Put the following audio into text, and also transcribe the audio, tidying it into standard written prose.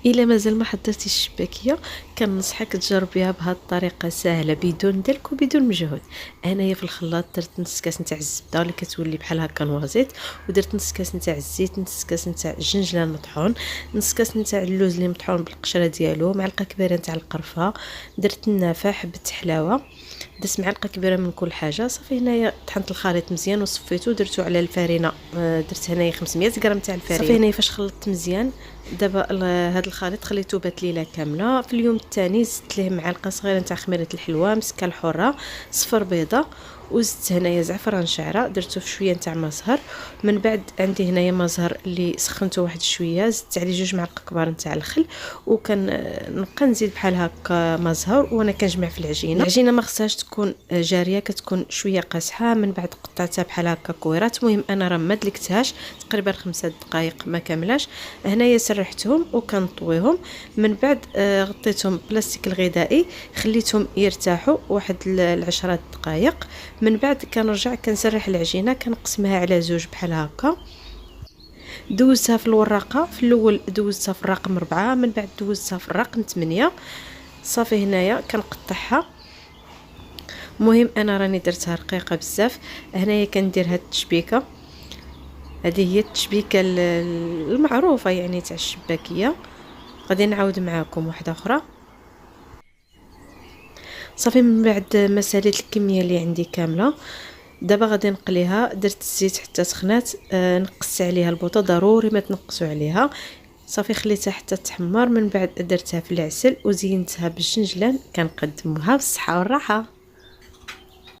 الا مازال ما حضرتيش الشباكيه كنصحك تجربيها بهذه الطريقه سهله بدون دلك وبدون مجهود. انايا في الخلاط درت نص كاس نتاع الزبده اللي كتولي بحال هكا نوازيت، ودرت نص كاس نتاع الزيت، نص كاس نتاع الجنجلان مطحون، نص كاس نتاع اللوز اللي مطحون بالقشره ديالو، معلقه كبيره نتاع القرفه، درت النافع، حبه حلاوه، درت معلقه كبيره من كل حاجه. صافي هنايا طحنت الخليط مزيان وصفيته درتو على الفارينه. درت هنايا 500 غرام تاع الفارينه. صافي هنايا فاش خلطت مزيان دابا هذا الخليط خليته بات ليله كامله. في اليوم الثاني زدت ليه معلقه صغيره نتاع خميره الحلوه، مسكه الحره، صفر بيضه، وزدت هنايا زعفران شعره درتو في شويه نتاع ما زهر. من بعد عندي هنايا ما زهر اللي سخنته واحد شويه، زدت عليه 2 معالق كبار نتاع الخل، وكان نبقى نزيد بحال هكا ما زهر وانا كنجمع في العجينه ما خصهاش تكون جاريه، كتكون شويه قاصحه. من بعد قطعتها بحال هكا كويرات. المهم انا راه ما دلكتهاش، تقريبا 5 دقائق ما كاملاش. هنايا سرحتهم وكنطويهم. من بعد غطيتهم بلاستيك الغذائي، خليتهم يرتاحوا واحد 10 دقائق. من بعد كنرجع كنسرح العجينه، كنقسمها على 2 بحال هكا. دوزتها في الوراقه، في الاول دوزتها في الرقم 4، من بعد دوزتها في الرقم 8. صافي هنايا كنقطعها. المهم انا راني درتها رقيقه بزاف. هنايا كندير هاد التشبيكه، هذه هي التشبيكه المعروفه يعني تاع الشباكيه. غادي نعاود معاكم واحده اخرى. صافي من بعد ما ساليت الكميه اللي عندي كامله، دابا غادي نقليها. درت الزيت حتى سخنات، نقصت عليها البوطه، ضروري ما تنقصوا عليها. صافي خليتها حتى تحمر. من بعد درتها في العسل وزينتها بالجنجلان. كنقدموها بالصحه والراحه.